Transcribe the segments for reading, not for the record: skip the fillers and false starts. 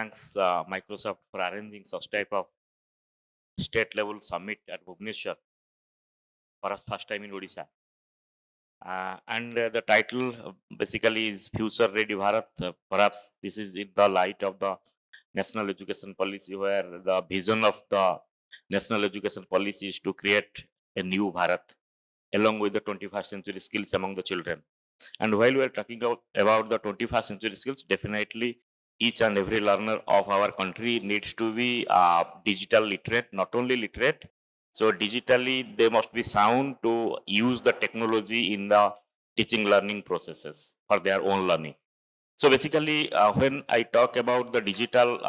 thanks Microsoft for arranging such type of state level summit at Bhubaneswar for us first time in Odisha. And the title basically is Future Ready Bharat. Perhaps this is in the light of the national education policy, where the vision of the national education policy is to create a new Bharat along with the 21st century skills among the children. And while we are talking about the 21st century skills, definitely each and every learner of our country needs to be digital literate, not only literate. So digitally, they must be sound to use the technology in the teaching learning processes for their own learning. So basically, when I talk about the digital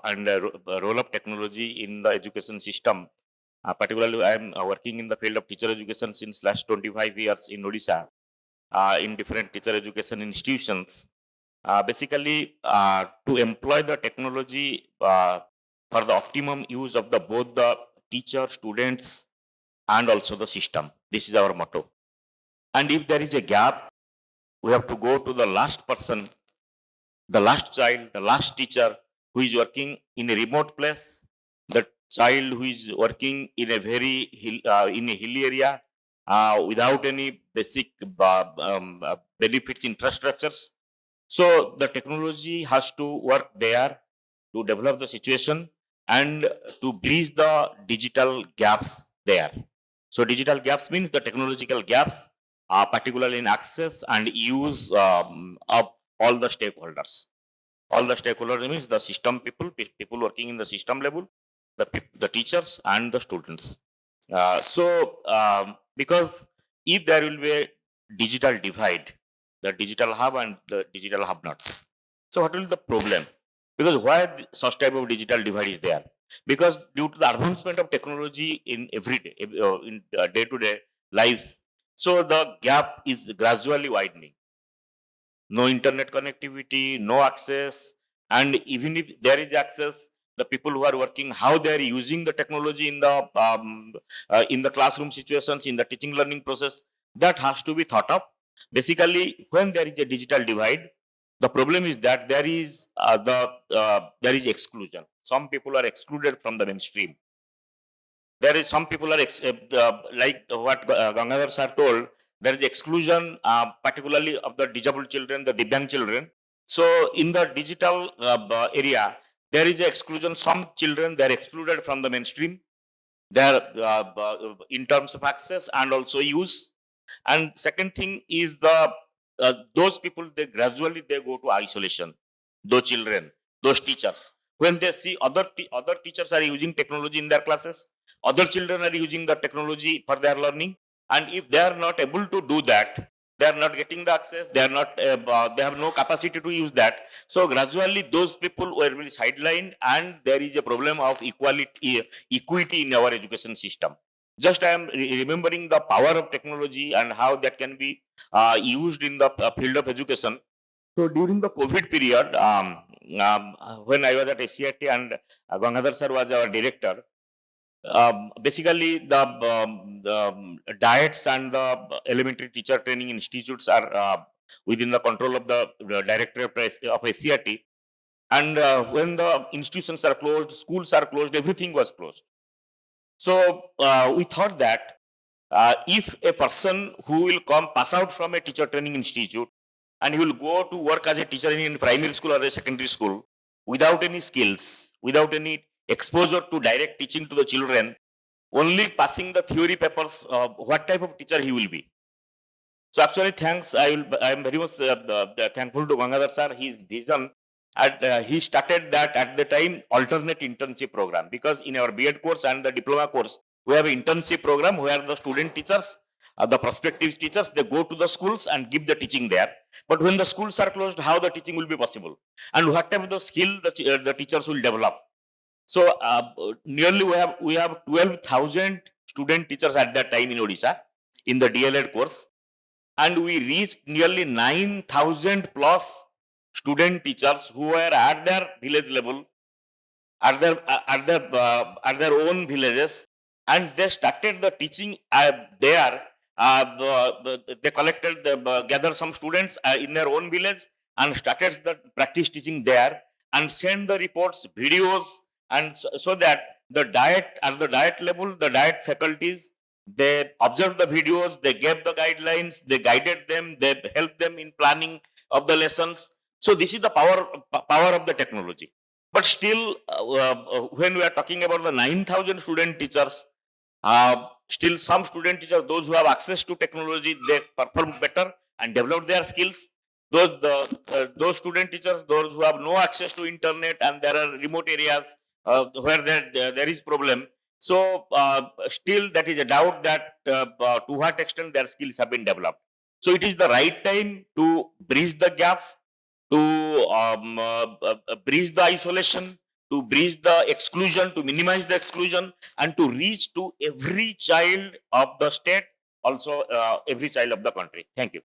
and role of technology in the education system, particularly I am working in the field of teacher education since last 25 years in Odisha, in different teacher education institutions. Basically, to employ the technology for the optimum use of the both the teacher, students, and also the system. This is our motto. And if there is a gap, we have to go to the last person, the last child, the last teacher who is working in a remote place, the child who is working in a very in a hilly area without any basic benefits infrastructures. So the technology has to work there to develop the situation and to bridge the digital gaps there. So digital gaps means the technological gaps, particularly in access and use of all the stakeholders. All the stakeholders means the system people, people working in the system level, the teachers and the students. Because if there will be a digital divide, the digital hub and the digital hub nots. So what will be the problem? Because why such type of digital divide is there? Because due to the advancement of technology in every day, in day-to-day lives, so the gap is gradually widening. No internet connectivity, no access, and even if there is access, the people who are working, how they are using the technology in the classroom situations, in the teaching learning process, that has to be thought of. Basically, when there is a digital divide, the problem is that there is there is exclusion. Some people are excluded from the mainstream. There is some people are like what Gangadhar sir told. There is exclusion, particularly of the disabled children, the Divyang children. So in the digital area, there is a exclusion. Some children they are excluded from the mainstream. They are in terms of access and also use. And second thing is the those people they gradually they go to isolation. Those children, those teachers, when they see other teachers are using technology in their classes, other children are using the technology for their learning, and if they are not able to do that, they are not getting the access, they are not they have no capacity to use that. So gradually those people will be sidelined, and there is a problem of equity in our education system. Just I am remembering the power of technology and how that can be used in the field of education. So during the COVID period, when I was at SCIT and Gangadhar sir was our director, basically the diets and the elementary teacher training institutes are within the control of the director of SCIT. And when the institutions are closed, schools are closed, everything was closed. So we thought that if a person who will come pass out from a teacher training institute and he will go to work as a teacher in primary school or a secondary school without any skills, without any exposure to direct teaching to the children, only passing the theory papers, what type of teacher he will be? So actually, thanks. I am very much thankful to Gangadhar sir. His vision, he started that at the time alternate internship program, because in our B.Ed course and the diploma course we have an internship program where the student teachers, the prospective teachers, they go to the schools and give the teaching there. But when the schools are closed, how the teaching will be possible, and what type of the skill the teachers will develop? So nearly we have 12,000 student teachers at that time in Odisha in the DLED course, and we reached nearly 9,000 plus student teachers who were at their village level, at their own villages, and they started the teaching there. They collected, gathered some students in their own village and started the practice teaching there. and send the reports, videos, and so that the diet at the diet level, the diet faculties, they observed the videos, they gave the guidelines, they guided them, they helped them in planning of the lessons. So this is the power of the technology. But still, when we are talking about the 9,000 student teachers, still some student teachers, those who have access to technology, they perform better and develop their skills. Those student teachers, those who have no access to internet and there are remote areas where there is problem. So still that is a doubt that to what extent their skills have been developed. So it is the right time to bridge the gap, to bridge the isolation, to bridge the exclusion, to minimize the exclusion, and to reach to every child of the state, also every child of the country. Thank you.